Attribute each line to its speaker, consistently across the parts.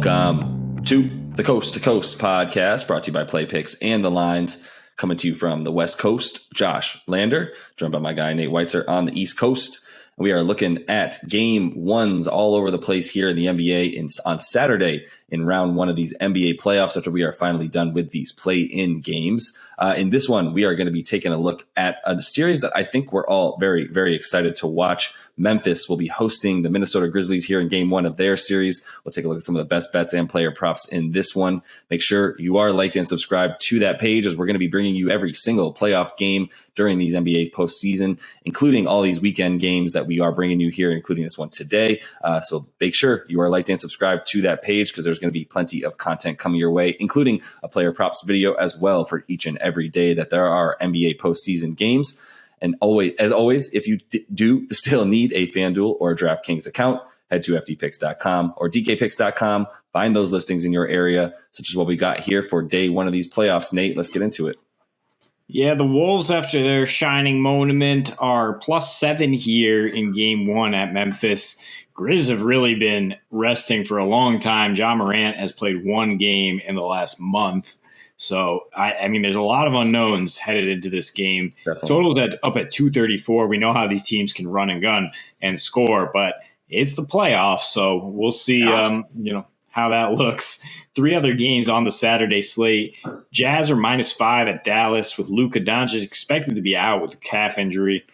Speaker 1: Welcome to the Coast to Coast podcast, brought to you by Play Picks and the Lines, coming to you from the West Coast. Josh Lander, joined by my guy Nate Weitzer on the East Coast. We are looking at game ones all over the place here in the NBA on Saturday in round one of these NBA playoffs after we are finally done with these play-in games. In this one, we are going to be taking a look at a series that I think we're all very, very excited to watch. Memphis will be hosting the Minnesota Grizzlies here in game one of their series. We'll take a look at some of the best bets and player props in this one. Make sure you are liked and subscribed to that page, as we're going to be bringing you every single playoff game during these NBA postseason, including all these weekend games that we are bringing you here, including this one today. So make sure you are liked and subscribed to that page, because there's going to be plenty of content coming your way, including a player props video as well for each and every day that there are NBA postseason games. And always, as always, if you do still need a FanDuel or a DraftKings account, head to ftpicks.com or dkpicks.com. Find those listings in your area, such as what we got here for day one of these playoffs. Nate, let's get into it.
Speaker 2: Yeah, the Wolves, after their shining moment, are +7 here in game one at Memphis. Grizz have really been resting for a long time. Ja Morant has played one game in the last month. So, I mean, there's a lot of unknowns headed into this game. Definitely. Total's up at 234. We know how these teams can run and gun and score, but it's the playoffs, so we'll see how that looks. 3 other games on the Saturday slate. Jazz are -5 at Dallas, with Luka Doncic expected to be out with a calf injury.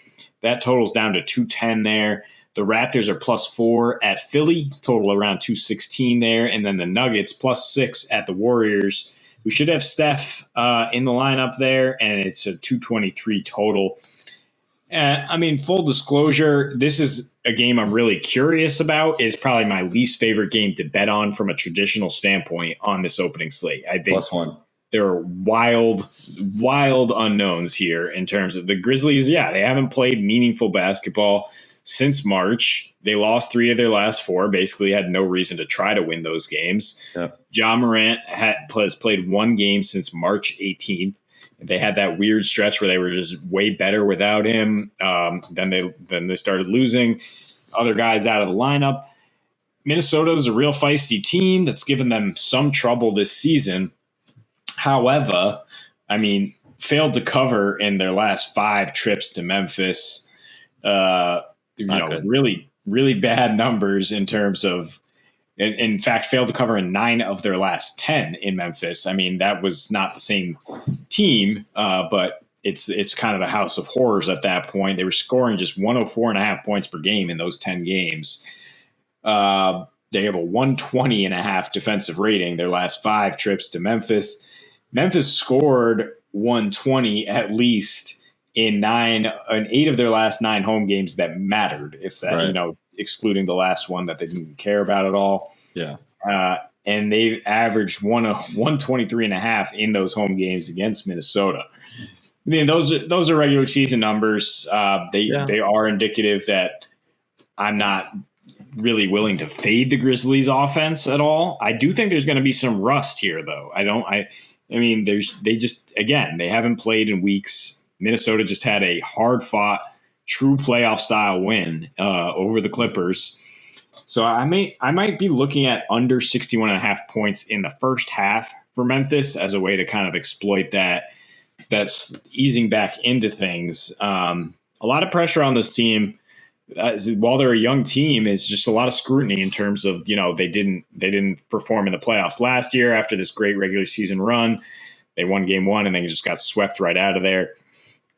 Speaker 2: That total's down to 210 there. The Raptors are +4 at Philly, total around 216 there. And then the Nuggets +6 at the Warriors. We should have Steph in the lineup there, and it's a 223 total. I mean, full disclosure, this is a game I'm really curious about. It's probably my least favorite game to bet on from a traditional standpoint on this opening slate. I think
Speaker 1: +1.
Speaker 2: There are wild unknowns here in terms of the Grizzlies. Yeah, they haven't played meaningful basketball since March. They lost 3 of their last 4, basically had no reason to try to win those games. Yeah. Ja Morant has played 1 game since March 18th. They had that weird stretch where they were just way better without him. Then they started losing other guys out of the lineup. Minnesota is a real feisty team that's given them some trouble this season. However, I mean, failed to cover in their last 5 trips to Memphis. Really bad numbers in terms of, in fact, failed to cover in 9 of their last 10 in Memphis. I mean, that was not the same team, but it's kind of a house of horrors at that point. They were scoring just 104.5 points per game in those 10 games. They have a 120.5 defensive rating their last 5 trips to Memphis. Memphis scored 120 at least in 8 of their last 9 home games that mattered, if that, right. Excluding the last one that they didn't care about at all. Yeah. And they averaged 123.5 in those home games against Minnesota. I mean, those are regular season numbers. They are indicative that I'm not really willing to fade the Grizzlies offense at all. I do think there's going to be some rust here, though. I mean, they haven't played in weeks. Minnesota just had a hard-fought, true playoff-style win over the Clippers. So I might be looking at under 61.5 points in the first half for Memphis as a way to kind of exploit that. That's easing back into things. A lot of pressure on this team. While they're a young team, it's just a lot of scrutiny in terms of, they didn't perform in the playoffs last year after this great regular season run. They won game 1 and then just got swept right out of there.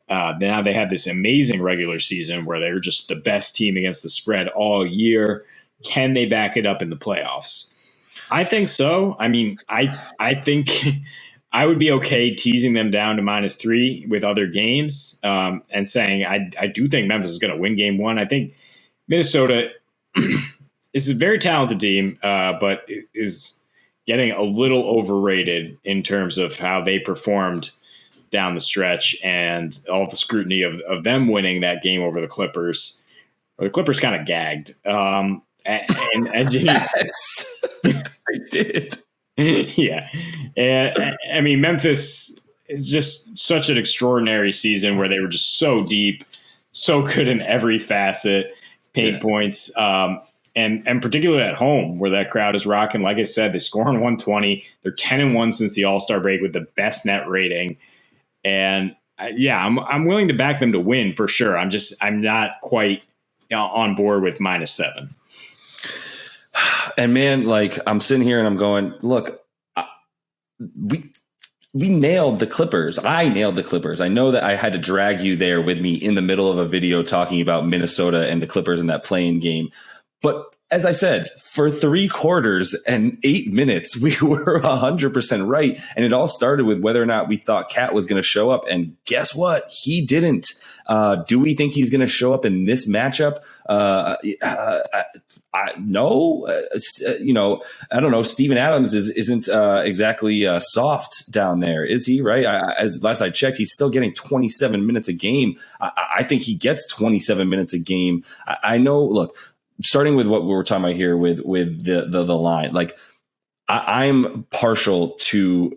Speaker 2: Now they had this amazing regular season where they were just the best team against the spread all year. Can they back it up in the playoffs? I think so. I mean, I think I would be okay teasing them down to -3 with other games and saying I do think Memphis is going to win game 1. I think Minnesota is a very talented team, but is getting a little overrated in terms of how they performed down the stretch and all the scrutiny of them winning that game over the Clippers. The Clippers kind of gagged. And
Speaker 1: yes, I did.
Speaker 2: Yeah. And I mean, Memphis is just such an extraordinary season where they were just so deep, so good in every facet, paint points. and particularly at home where that crowd is rocking. Like I said, they score on 120. They're 10-1 since the All-Star break with the best net rating. And I'm willing to back them to win for sure. I'm not quite on board with -7.
Speaker 1: And man, like I'm sitting here and I'm going, look, we nailed the Clippers. I nailed the Clippers. I know that I had to drag you there with me in the middle of a video talking about Minnesota and the Clippers in that playing game. But as I said, for 3 quarters and 8 minutes, we were 100% right. And it all started with whether or not we thought Cat was going to show up. And guess what? He didn't. Do we think he's going to show up in this matchup? No. I don't know. Steven Adams isn't exactly soft down there, is he? Right? As last I checked, he's still getting 27 minutes a game. I think he gets 27 minutes a game. I know. Look. Starting with what we were talking about here with the line, like I'm partial to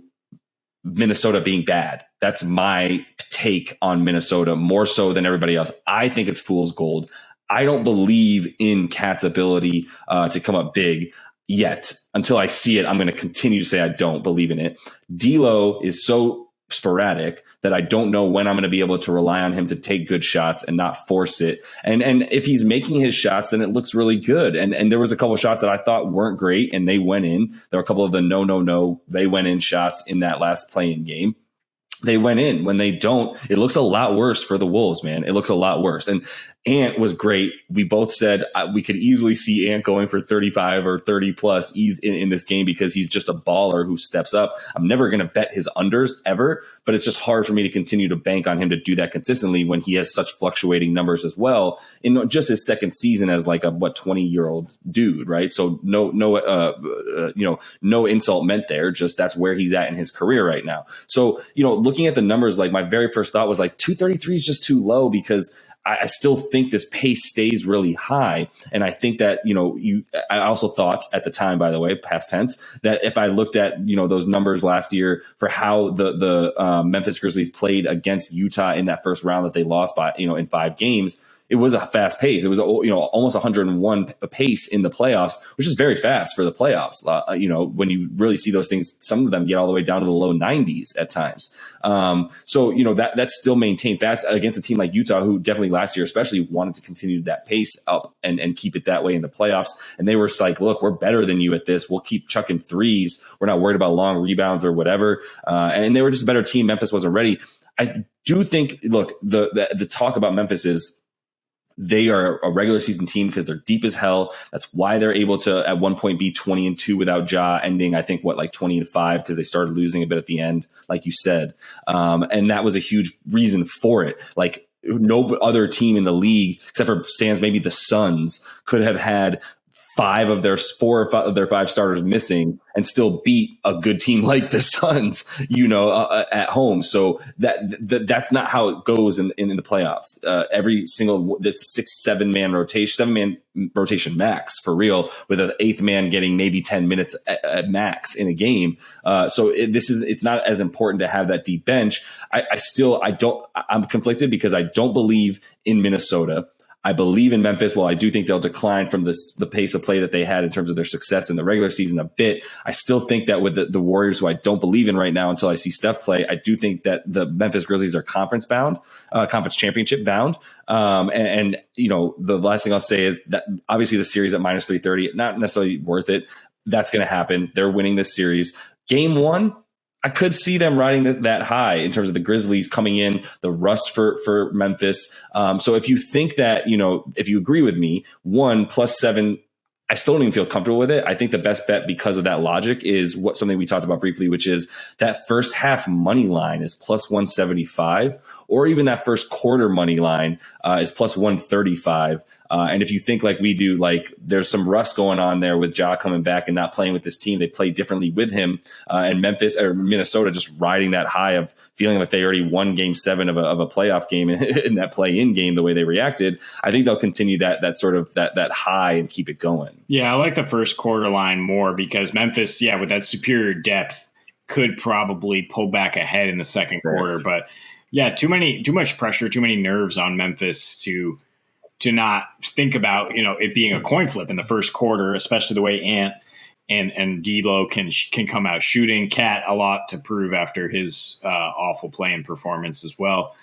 Speaker 1: Minnesota being bad. That's my take on Minnesota more so than everybody else. I think it's fool's gold. I don't believe in Cat's ability to come up big yet. Until I see it, I'm going to continue to say I don't believe in it. D'Lo is so sporadic that I don't know when I'm going to be able to rely on him to take good shots and not force it. And if he's making his shots, then it looks really good. And there was a couple of shots that I thought weren't great and they went in. There were a couple of the no, they went in shots in that last play-in game. They went in. When they don't, it looks a lot worse for the Wolves, man. It looks a lot worse. And Ant was great. We both said we could easily see Ant going for 35 or 30 plus in this game because he's just a baller who steps up. I'm never going to bet his unders ever, but it's just hard for me to continue to bank on him to do that consistently when he has such fluctuating numbers as well in just his second season as like a 20-year-old dude, right? So no insult meant there. Just that's where he's at in his career right now. So looking at the numbers, like my very first thought was like 233 is just too low because I still think this pace stays really high. And I think that, I also thought at the time, by the way, past tense, that if I looked at, those numbers last year for how the Memphis Grizzlies played against Utah in that first round that they lost by, in 5 games, it was a fast pace. It was, almost 101 pace in the playoffs, which is very fast for the playoffs. When you really see those things, some of them get all the way down to the low 90s at times. So that's still maintained fast against a team like Utah, who definitely last year especially wanted to continue that pace up and keep it that way in the playoffs. And they were like, look, we're better than you at this. We'll keep chucking threes. We're not worried about long rebounds or whatever. And they were just a better team. Memphis wasn't ready. I do think, look, the talk about Memphis is, they are a regular season team because they're deep as hell. That's why they're able to at one point be 20-2 without Ja, ending, I think, 20-5 because they started losing a bit at the end, like you said. And that was a huge reason for it. Like no other team in the league, except for sans maybe the Suns, could have had 4 of their 5 starters missing and still beat a good team like the Suns, at home. So that's not how it goes in the playoffs. Every single, this 6-7 man rotation max for real, with an 8th man getting maybe 10 minutes at max in a game. So it's not as important to have that deep bench. I'm conflicted because I don't believe in Minnesota. I believe in Memphis. While I do think they'll decline from the pace of play that they had in terms of their success in the regular season a bit, I still think that with the Warriors, who I don't believe in right now until I see Steph play, I do think that the Memphis Grizzlies are conference championship bound. The last thing I'll say is that obviously the series at -330, not necessarily worth it. That's going to happen. They're winning this series. Game 1, I could see them riding that high in terms of the Grizzlies coming in, the rust for Memphis. So if you think that, if you agree with me, 1 +7, I still don't even feel comfortable with it. I think the best bet because of that logic is something we talked about briefly, which is that first half money line is +175, or even that first quarter money line is +135. And if you think like we do, like there's some rust going on there with Ja coming back and not playing with this team, they play differently with him, and Memphis or Minnesota just riding that high of feeling like they already won Game 7 of a playoff game in that play-in game the way they reacted. I think they'll continue that sort of that high and keep it going. Yeah,
Speaker 2: I like the first quarter line more because Memphis, with that superior depth, could probably pull back ahead in the second quarter. But too much pressure, too many nerves on Memphis to to not think about, it being a coin flip in the first quarter, especially the way Ant and D'Lo can come out shooting. Cat a lot to prove after his awful playing performance as well.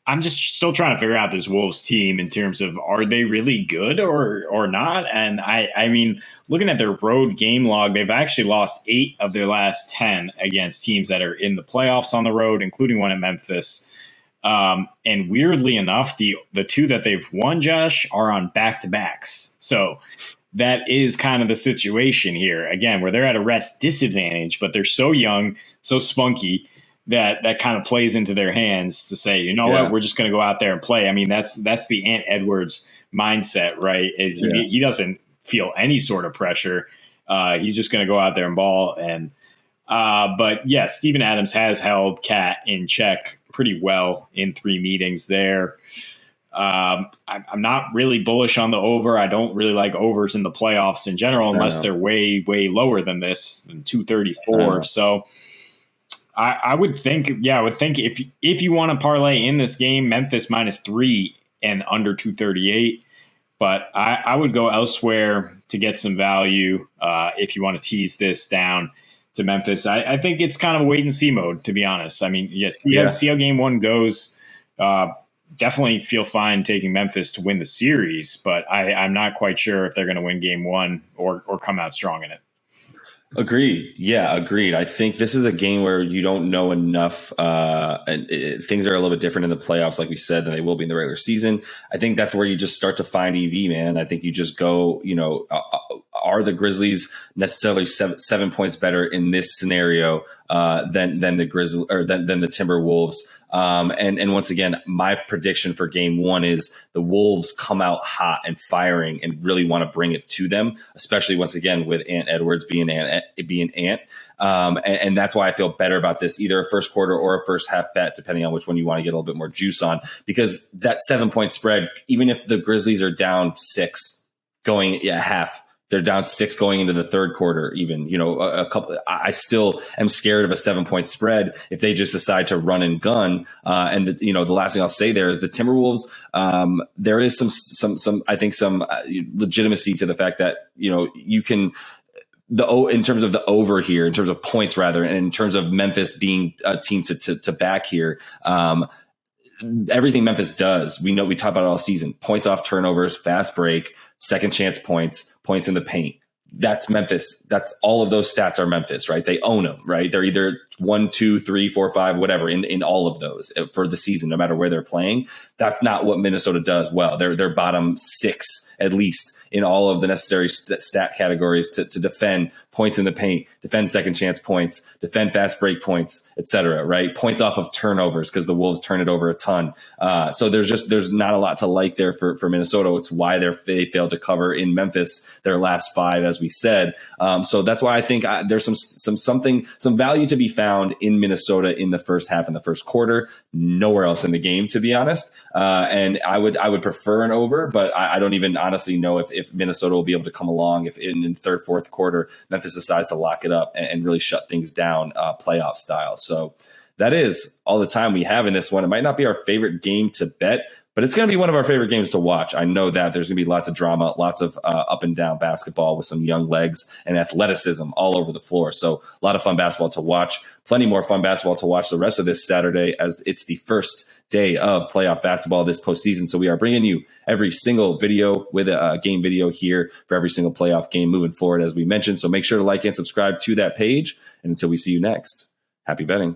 Speaker 2: I'm just still trying to figure out this Wolves team in terms of, are they really good or not? And I mean, looking at their road game log, they've actually lost 8 of their last 10 against teams that are in the playoffs on the road, including one at Memphis. And weirdly enough, the 2 that they've won, Josh, are on back-to-backs. So that is kind of the situation here, again, where they're at a rest disadvantage, but they're so young, so spunky, that kind of plays into their hands to say, what, we're just going to go out there and play. I mean, that's the Ant Edwards mindset, right? He doesn't feel any sort of pressure. He's just going to go out there and ball. And but yeah, Steven Adams has held Cat in check pretty well in 3 meetings there. I'm not really bullish on the over. I don't really like overs in the playoffs in general, unless they're way, way lower than this, than 234. So I would think if you want to parlay in this game, Memphis -3 and under 238. But I would go elsewhere to get some value if you want to tease this down to Memphis. I think it's kind of a wait and see mode, to be honest. I mean, see how game 1 goes. Definitely feel fine taking Memphis to win the series, but I'm not quite sure if they're going to win game 1 or come out strong in it.
Speaker 1: Agreed. Yeah, agreed. I think this is a game where you don't know enough, and things are a little bit different in the playoffs, like we said, than they will be in the regular season. I think that's where you just start to find EV, man. I think you just go, are the Grizzlies necessarily 7 points better in this scenario than the Grizzlies or than the Timberwolves? And once again, my prediction for game 1 is the Wolves come out hot and firing and really want to bring it to them, especially once again with Ant Edwards being Ant. And that's why I feel better about this, either a first quarter or a first half bet, depending on which one you want to get a little bit more juice on, because that 7-point spread, even if the Grizzlies are down 6 going half, they're down 6 going into the third quarter, even, I still am scared of a 7-point spread if they just decide to run and gun. And the last thing I'll say there is the Timberwolves. There is some I think some legitimacy to the fact that, you can, in terms of the over here, in terms of points rather, and in terms of Memphis being a team to back here, everything Memphis does, we talk about it all season: points off turnovers, fast break, second chance points in the paint. That's Memphis. That's all of those stats are Memphis, right? They own them, right? They're either 1, 2, 3, 4, 5, whatever in all of those for the season, no matter where they're playing. That's not what Minnesota does well. They're bottom 6 at least in all of the necessary stat categories to defend points in the paint, defend second chance points, defend fast break points, etc. Right? Points off of turnovers, because the Wolves turn it over a ton. So there's not a lot to like there for Minnesota. It's why they failed to cover in Memphis their last 5, as we said. So that's why I think there's some value to be found in Minnesota in the first half and the first quarter. Nowhere else in the game, to be honest. And I would prefer an over, but I don't even honestly know if Minnesota will be able to come along if in the third, fourth quarter Memphis decides to lock it up and really shut things down playoff style. So that is all the time we have in this one. It might not be our favorite game to bet, but it's going to be one of our favorite games to watch. I know that there's going to be lots of drama, lots of up and down basketball with some young legs and athleticism all over the floor. So a lot of fun basketball to watch. Plenty more fun basketball to watch the rest of this Saturday, as it's the first day of playoff basketball this postseason. So we are bringing you every single video with a game video here for every single playoff game moving forward, as we mentioned. So make sure to like and subscribe to that page. And until we see you next, happy betting.